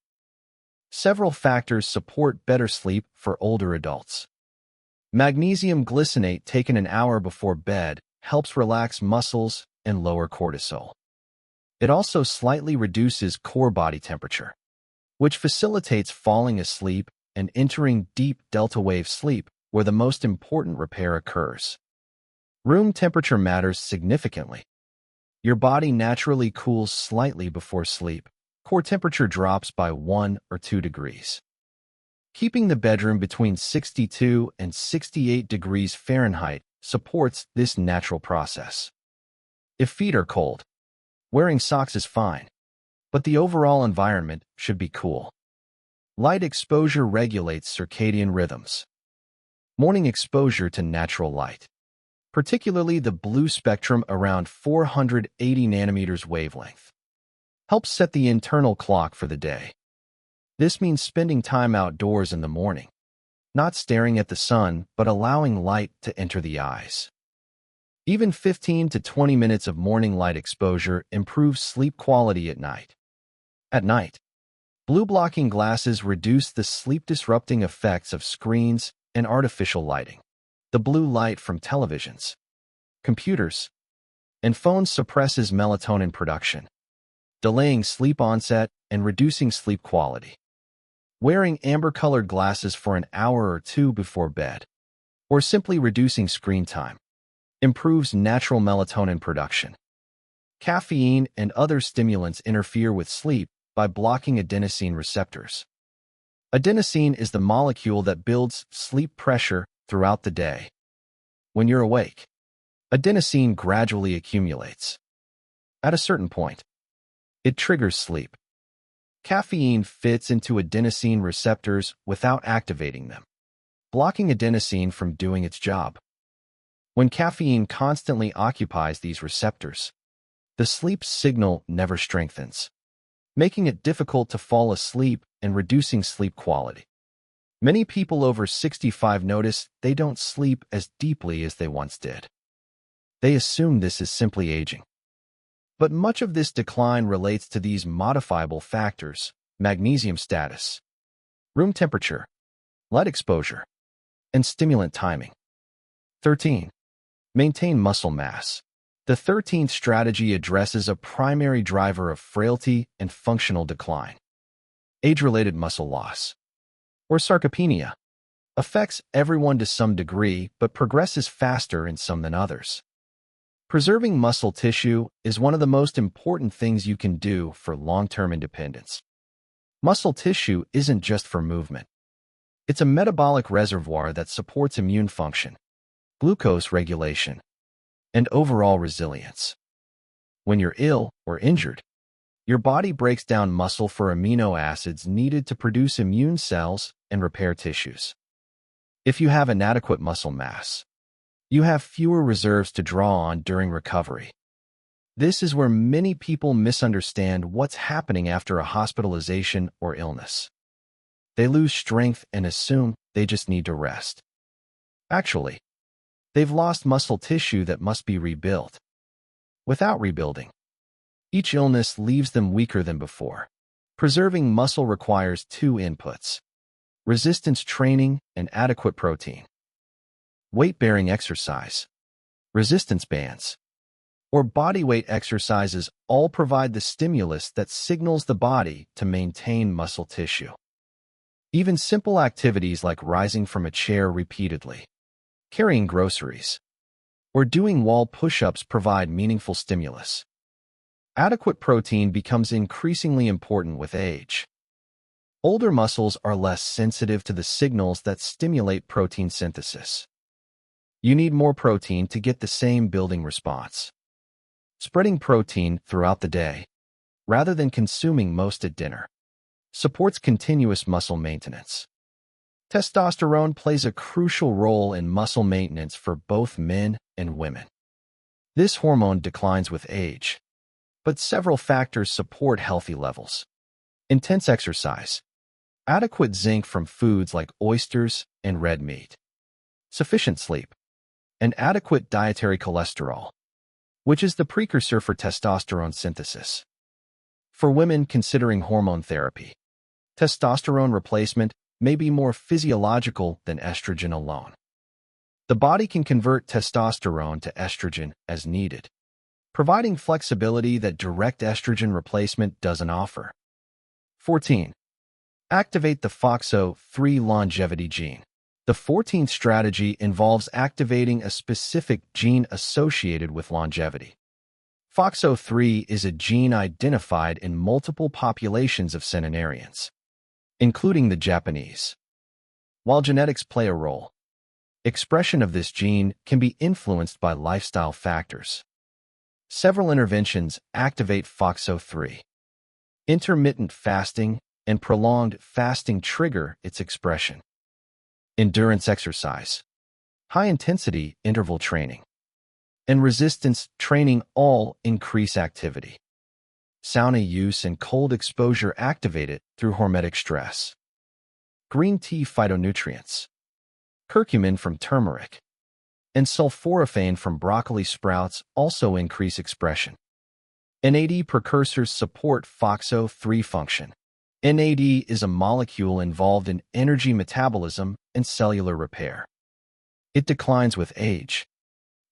Several factors support better sleep for older adults. Magnesium glycinate taken an hour before bed helps relax muscles and lower cortisol. It also slightly reduces core body temperature, which facilitates falling asleep and entering deep delta wave sleep where the most important repair occurs. Room temperature matters significantly. Your body naturally cools slightly before sleep. Core temperature drops by 1 or 2 degrees. Keeping the bedroom between 62 and 68 degrees Fahrenheit supports this natural process. If feet are cold, wearing socks is fine, but the overall environment should be cool. Light exposure regulates circadian rhythms. Morning exposure to natural light, particularly the blue spectrum around 480 nanometers wavelength, helps set the internal clock for the day. This means spending time outdoors in the morning, not staring at the sun, but allowing light to enter the eyes. Even 15 to 20 minutes of morning light exposure improves sleep quality at night. At night, Blue-blocking glasses reduce the sleep-disrupting effects of screens and artificial lighting. The blue light from televisions, computers, and phones suppresses melatonin production, delaying sleep onset and reducing sleep quality. Wearing amber-colored glasses for an hour or two before bed, or simply reducing screen time, improves natural melatonin production. Caffeine and other stimulants interfere with sleep by blocking adenosine receptors. Adenosine is the molecule that builds sleep pressure throughout the day. When you're awake, adenosine gradually accumulates. At a certain point, it triggers sleep. Caffeine fits into adenosine receptors without activating them, blocking adenosine from doing its job. When caffeine constantly occupies these receptors, the sleep signal never strengthens, making it difficult to fall asleep and reducing sleep quality. Many people over 65 notice they don't sleep as deeply as they once did. They assume this is simply aging. But much of this decline relates to these modifiable factors: magnesium status, room temperature, light exposure, and stimulant timing. 13. Maintain muscle mass. The 13th strategy addresses a primary driver of frailty and functional decline. Age-related muscle loss, or sarcopenia, affects everyone to some degree but progresses faster in some than others. Preserving muscle tissue is one of the most important things you can do for long-term independence. Muscle tissue isn't just for movement. It's a metabolic reservoir that supports immune function, glucose regulation, and overall resilience. When you're ill or injured, your body breaks down muscle for amino acids needed to produce immune cells and repair tissues. If you have inadequate muscle mass, you have fewer reserves to draw on during recovery. This is where many people misunderstand what's happening after a hospitalization or illness. They lose strength and assume they just need to rest. Actually, they've lost muscle tissue that must be rebuilt. Without rebuilding, each illness leaves them weaker than before. Preserving muscle requires two inputs: resistance training and adequate protein. Weight-bearing exercise, resistance bands, or bodyweight exercises all provide the stimulus that signals the body to maintain muscle tissue. Even simple activities like rising from a chair repeatedly, carrying groceries, or doing wall push-ups provide meaningful stimulus. Adequate protein becomes increasingly important with age. Older muscles are less sensitive to the signals that stimulate protein synthesis. You need more protein to get the same building response. Spreading protein throughout the day, rather than consuming most at dinner, supports continuous muscle maintenance. Testosterone plays a crucial role in muscle maintenance for both men and women. This hormone declines with age, but several factors support healthy levels. Intense exercise, adequate zinc from foods like oysters and red meat, sufficient sleep, and adequate dietary cholesterol, which is the precursor for testosterone synthesis. For women considering hormone therapy, testosterone replacement may be more physiological than estrogen alone. The body can convert testosterone to estrogen as needed, providing flexibility that direct estrogen replacement doesn't offer. 14. Activate the FOXO3 longevity gene. The 14th strategy involves activating a specific gene associated with longevity. FOXO3 is a gene identified in multiple populations of centenarians, including the Japanese. While genetics play a role, expression of this gene can be influenced by lifestyle factors. Several interventions activate FOXO3. Intermittent fasting and prolonged fasting trigger its expression. Endurance exercise, high-intensity interval training, and resistance training all increase activity. Sauna use and cold exposure activate it through hormetic stress. Green tea phytonutrients, curcumin from turmeric, and sulforaphane from broccoli sprouts also increase expression. NAD precursors support FOXO3 function. NAD is a molecule involved in energy metabolism and cellular repair. It declines with age,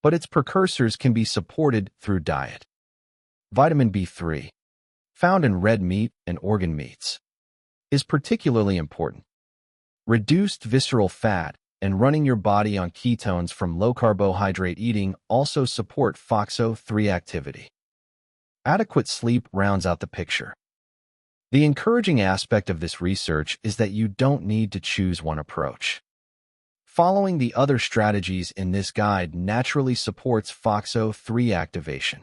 but its precursors can be supported through diet. Vitamin B3, found in red meat and organ meats, is particularly important. Reduced visceral fat and running your body on ketones from low-carbohydrate eating also support FOXO3 activity. Adequate sleep rounds out the picture. The encouraging aspect of this research is that you don't need to choose one approach. Following the other strategies in this guide naturally supports FOXO3 activation.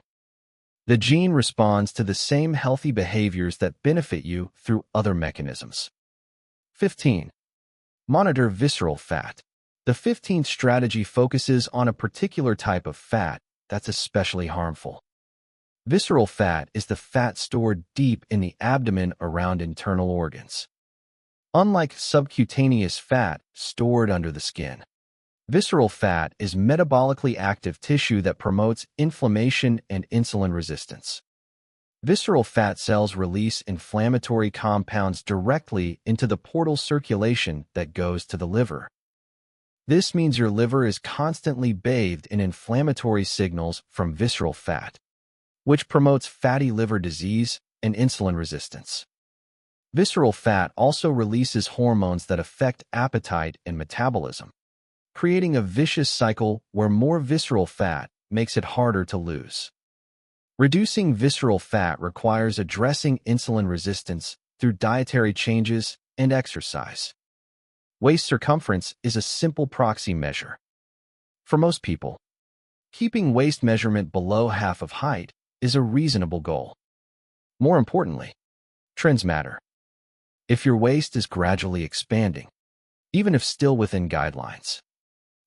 The gene responds to the same healthy behaviors that benefit you through other mechanisms. 15. Monitor visceral fat. The 15th strategy focuses on a particular type of fat that's especially harmful. Visceral fat is the fat stored deep in the abdomen around internal organs. Unlike subcutaneous fat stored under the skin, visceral fat is metabolically active tissue that promotes inflammation and insulin resistance. Visceral fat cells release inflammatory compounds directly into the portal circulation that goes to the liver. This means your liver is constantly bathed in inflammatory signals from visceral fat, which promotes fatty liver disease and insulin resistance. Visceral fat also releases hormones that affect appetite and metabolism, creating a vicious cycle where more visceral fat makes it harder to lose. Reducing visceral fat requires addressing insulin resistance through dietary changes and exercise. Waist circumference is a simple proxy measure. For most people, keeping waist measurement below half of height is a reasonable goal. More importantly, trends matter. If your waist is gradually expanding, even if still within guidelines,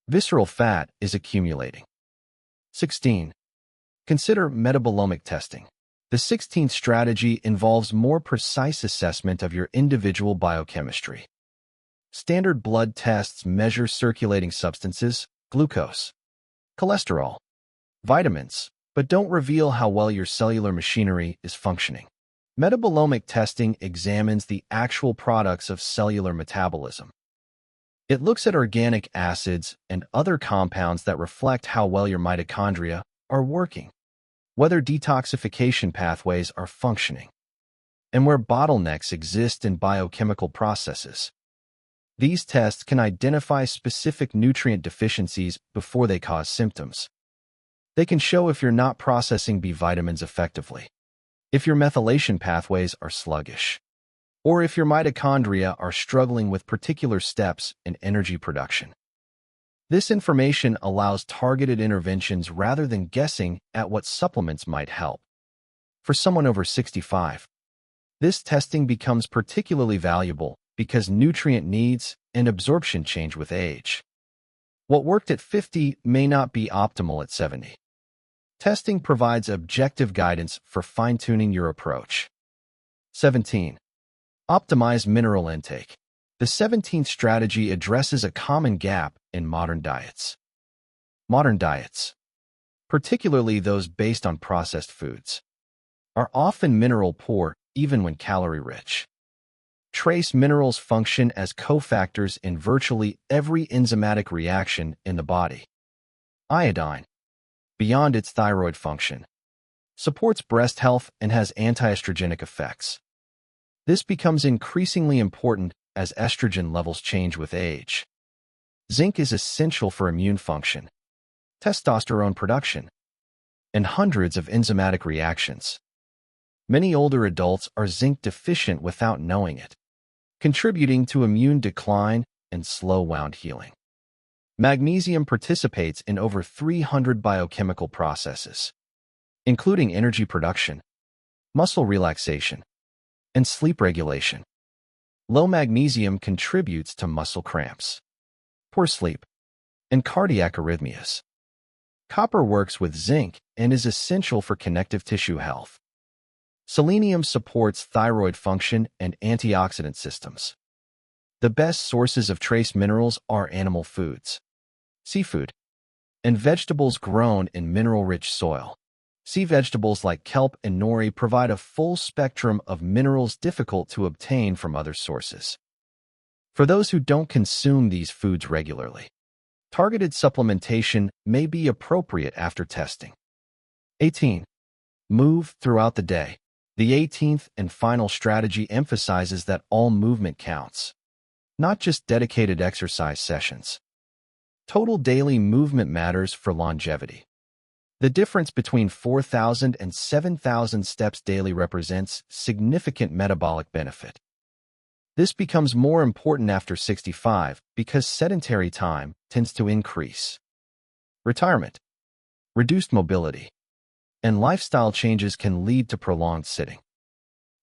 visceral fat is accumulating. 16. Consider metabolomic testing. The 16th strategy involves more precise assessment of your individual biochemistry. Standard blood tests measure circulating substances, glucose, cholesterol, vitamins, but don't reveal how well your cellular machinery is functioning. Metabolomic testing examines the actual products of cellular metabolism. It looks at organic acids and other compounds that reflect how well your mitochondria are working, whether detoxification pathways are functioning, and where bottlenecks exist in biochemical processes. These tests can identify specific nutrient deficiencies before they cause symptoms. They can show if you're not processing B vitamins effectively, if your methylation pathways are sluggish, or if your mitochondria are struggling with particular steps in energy production. This information allows targeted interventions rather than guessing at what supplements might help. For someone over 65, this testing becomes particularly valuable because nutrient needs and absorption change with age. What worked at 50 may not be optimal at 70. Testing provides objective guidance for fine-tuning your approach. 17. Optimize mineral intake. The 17th strategy addresses a common gap in modern diets. Modern diets, particularly those based on processed foods, are often mineral poor even when calorie-rich. Trace minerals function as cofactors in virtually every enzymatic reaction in the body. Iodine, beyond its thyroid function, supports breast health and has antiestrogenic effects. This becomes increasingly important as estrogen levels change with age. Zinc is essential for immune function, testosterone production, and hundreds of enzymatic reactions. Many older adults are zinc deficient without knowing it, contributing to immune decline and slow wound healing. Magnesium participates in over 300 biochemical processes, including energy production, muscle relaxation, and sleep regulation. Low magnesium contributes to muscle cramps, poor sleep, and cardiac arrhythmias. Copper works with zinc and is essential for connective tissue health. Selenium supports thyroid function and antioxidant systems. The best sources of trace minerals are animal foods, seafood, and vegetables grown in mineral-rich soil. Sea vegetables like kelp and nori provide a full spectrum of minerals difficult to obtain from other sources. For those who don't consume these foods regularly, targeted supplementation may be appropriate after testing. 18. Move throughout the day. The 18th and final strategy emphasizes that all movement counts, not just dedicated exercise sessions. Total daily movement matters for longevity. The difference between 4,000 and 7,000 steps daily represents significant metabolic benefit. This becomes more important after 65 because sedentary time tends to increase. Retirement, reduced mobility, and lifestyle changes can lead to prolonged sitting.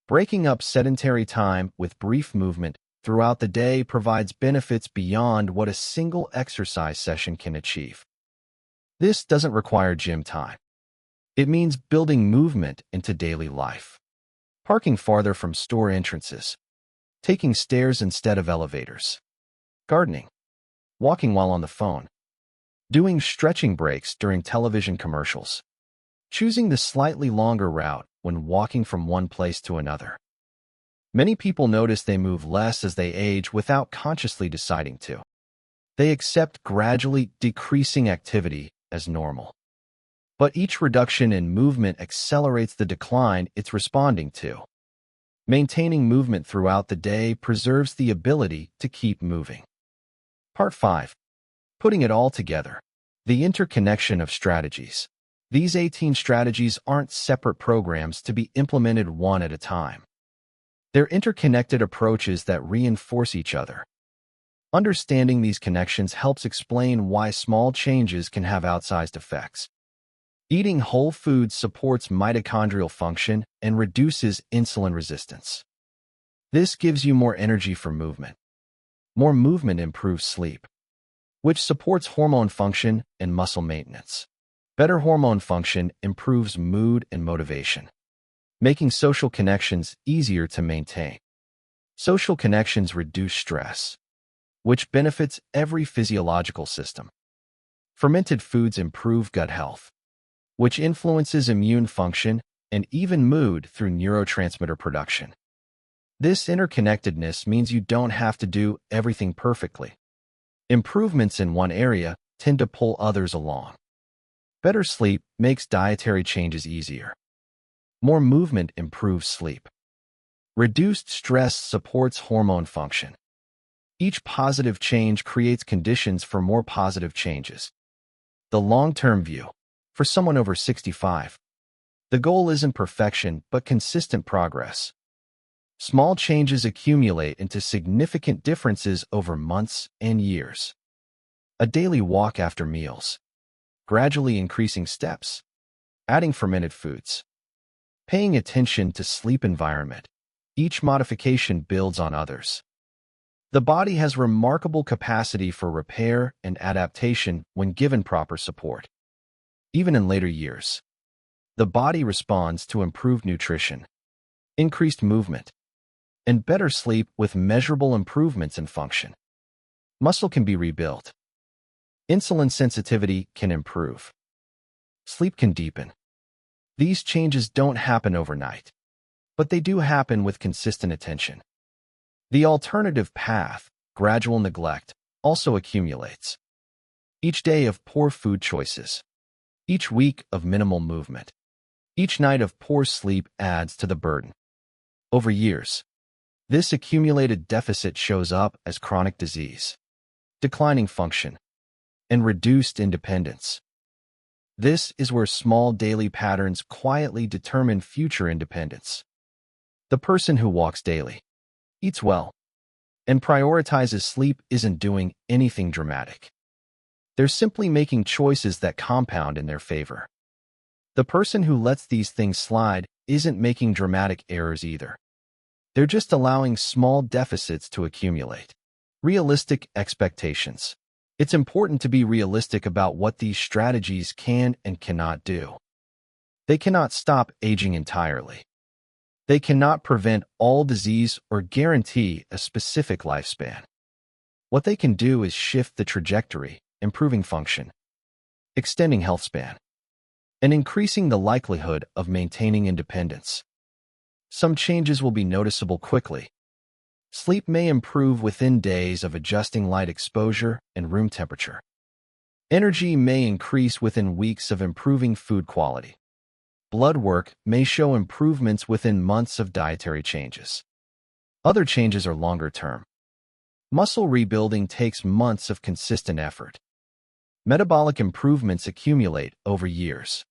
Breaking up sedentary time with brief movement throughout the day provides benefits beyond what a single exercise session can achieve. This doesn't require gym time. It means building movement into daily life. Parking farther from store entrances. Taking stairs instead of elevators. Gardening. Walking while on the phone. Doing stretching breaks during television commercials. Choosing the slightly longer route when walking from one place to another. Many people notice they move less as they age without consciously deciding to. They accept gradually decreasing activity as normal. But each reduction in movement accelerates the decline it's responding to. Maintaining movement throughout the day preserves the ability to keep moving. Part 5. Putting it all together. The interconnection of strategies. These 18 strategies aren't separate programs to be implemented one at a time. They're interconnected approaches that reinforce each other. Understanding these connections helps explain why small changes can have outsized effects. Eating whole foods supports mitochondrial function and reduces insulin resistance. This gives you more energy for movement. More movement improves sleep, which supports hormone function and muscle maintenance. Better hormone function improves mood and motivation, making social connections easier to maintain. Social connections reduce stress, which benefits every physiological system. Fermented foods improve gut health, which influences immune function and even mood through neurotransmitter production. This interconnectedness means you don't have to do everything perfectly. Improvements in one area tend to pull others along. Better sleep makes dietary changes easier. More movement improves sleep. Reduced stress supports hormone function. Each positive change creates conditions for more positive changes. The long-term view. For someone over 65, the goal isn't perfection but consistent progress. Small changes accumulate into significant differences over months and years. A daily walk after meals. Gradually increasing steps. Adding fermented foods. Paying attention to sleep environment. Each modification builds on others. The body has remarkable capacity for repair and adaptation when given proper support. Even in later years, the body responds to improved nutrition, increased movement, and better sleep with measurable improvements in function. Muscle can be rebuilt. Insulin sensitivity can improve. Sleep can deepen. These changes don't happen overnight, but they do happen with consistent attention. The alternative path, gradual neglect, also accumulates. Each day of poor food choices. Each week of minimal movement. Each night of poor sleep adds to the burden. Over years, this accumulated deficit shows up as chronic disease, declining function, and reduced independence. This is where small daily patterns quietly determine future independence. The person who walks daily, eats well, and prioritizes sleep isn't doing anything dramatic. They're simply making choices that compound in their favor. The person who lets these things slide isn't making dramatic errors either. They're just allowing small deficits to accumulate. Realistic expectations. It's important to be realistic about what these strategies can and cannot do. They cannot stop aging entirely. They cannot prevent all disease or guarantee a specific lifespan. What they can do is shift the trajectory, improving function, extending health span, and increasing the likelihood of maintaining independence. Some changes will be noticeable quickly. Sleep may improve within days of adjusting light exposure and room temperature. Energy may increase within weeks of improving food quality. Blood work may show improvements within months of dietary changes. Other changes are longer term. Muscle rebuilding takes months of consistent effort. Metabolic improvements accumulate over years.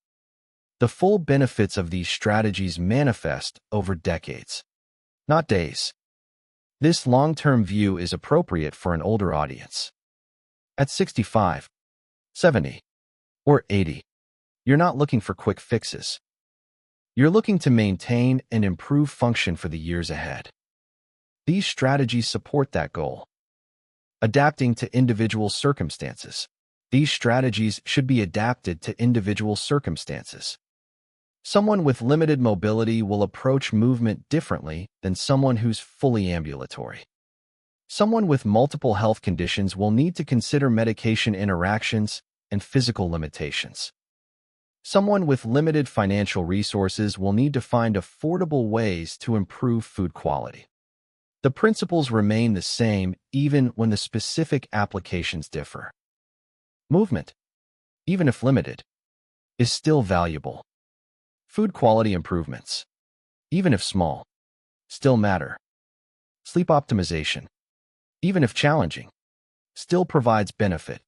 The full benefits of these strategies manifest over decades, not days. This long-term view is appropriate for an older audience. At 65, 70, or 80, you're not looking for quick fixes. You're looking to maintain and improve function for the years ahead. These strategies support that goal. Adapting to individual circumstances. These strategies should be adapted to individual circumstances. Someone with limited mobility will approach movement differently than someone who's fully ambulatory. Someone with multiple health conditions will need to consider medication interactions and physical limitations. Someone with limited financial resources will need to find affordable ways to improve food quality. The principles remain the same even when the specific applications differ. Movement, even if limited, is still valuable. Food quality improvements, even if small, still matter. Sleep optimization, even if challenging, still provides benefit.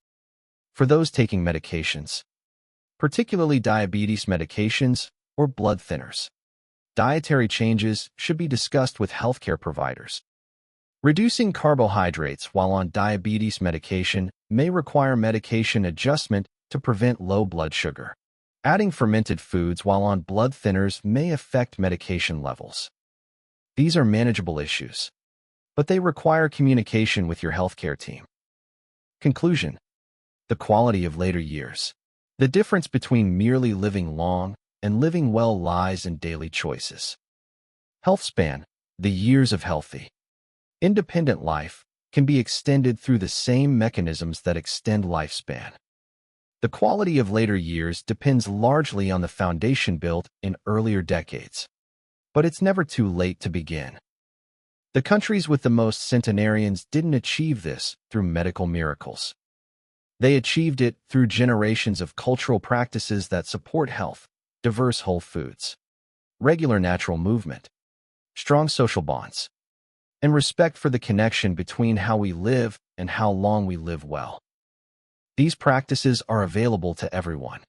For those taking medications, particularly diabetes medications or blood thinners, dietary changes should be discussed with healthcare providers. Reducing carbohydrates while on diabetes medication may require medication adjustment to prevent low blood sugar. Adding fermented foods while on blood thinners may affect medication levels. These are manageable issues, but they require communication with your healthcare team. Conclusion: the quality of later years. The difference between merely living long and living well lies in daily choices. Health span, the years of healthy, independent life, can be extended through the same mechanisms that extend lifespan. The quality of later years depends largely on the foundation built in earlier decades. But it's never too late to begin. The countries with the most centenarians didn't achieve this through medical miracles. They achieved it through generations of cultural practices that support health, diverse whole foods, regular natural movement, strong social bonds, and respect for the connection between how we live and how long we live well. These practices are available to everyone,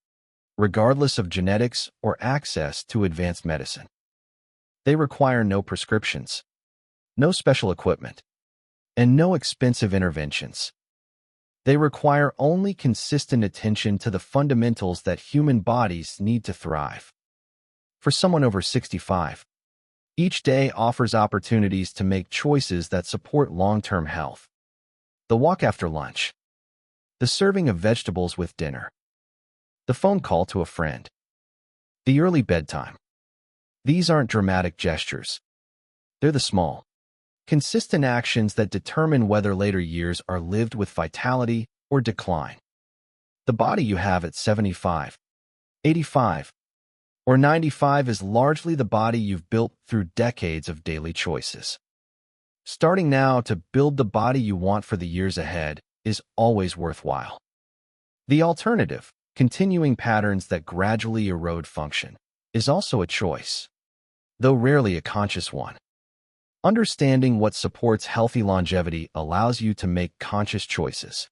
regardless of genetics or access to advanced medicine. They require no prescriptions, no special equipment, and no expensive interventions. They require only consistent attention to the fundamentals that human bodies need to thrive. For someone over 65, each day offers opportunities to make choices that support long-term health. The walk after lunch, the serving of vegetables with dinner, the phone call to a friend, the early bedtime. These aren't dramatic gestures. They're the small, consistent actions that determine whether later years are lived with vitality or decline. The body you have at 75, 85, or 95 is largely the body you've built through decades of daily choices. Starting now to build the body you want for the years ahead is always worthwhile. The alternative, continuing patterns that gradually erode function, is also a choice, though rarely a conscious one. Understanding what supports healthy longevity allows you to make conscious choices.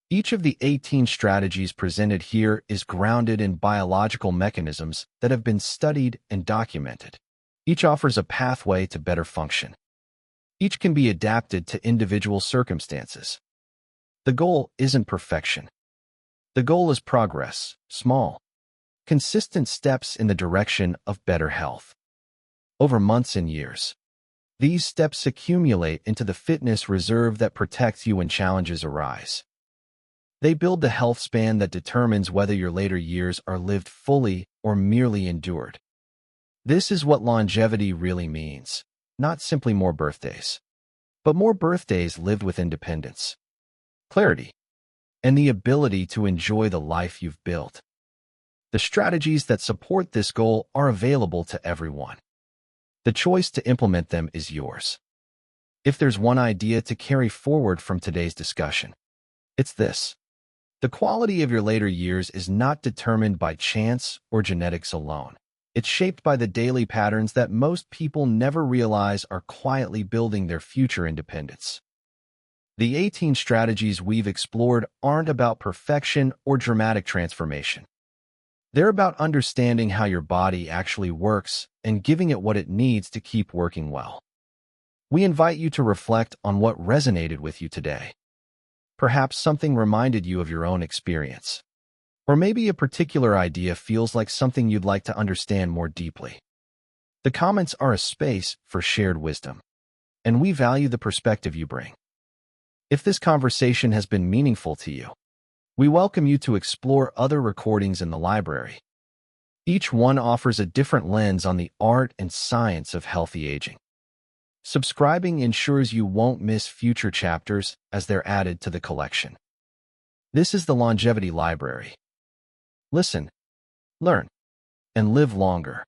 Each of the 18 strategies presented here is grounded in biological mechanisms that have been studied and documented. Each offers a pathway to better function. Each can be adapted to individual circumstances. The goal isn't perfection. The goal is progress, small, consistent steps in the direction of better health. Over months and years, these steps accumulate into the fitness reserve that protects you when challenges arise. They build the health span that determines whether your later years are lived fully or merely endured. This is what longevity really means, not simply more birthdays, but more birthdays lived with independence, clarity, and the ability to enjoy the life you've built. The strategies that support this goal are available to everyone. The choice to implement them is yours. If there's one idea to carry forward from today's discussion, it's this. The quality of your later years is not determined by chance or genetics alone. It's shaped by the daily patterns that most people never realize are quietly building their future independence. The 18 strategies we've explored aren't about perfection or dramatic transformation. They're about understanding how your body actually works and giving it what it needs to keep working well. We invite you to reflect on what resonated with you today. Perhaps something reminded you of your own experience. Or maybe a particular idea feels like something you'd like to understand more deeply. The comments are a space for shared wisdom, and we value the perspective you bring. If this conversation has been meaningful to you, we welcome you to explore other recordings in the library. Each one offers a different lens on the art and science of healthy aging. Subscribing ensures you won't miss future chapters as they're added to the collection. This is the Longevity Library. Listen, learn, and live longer.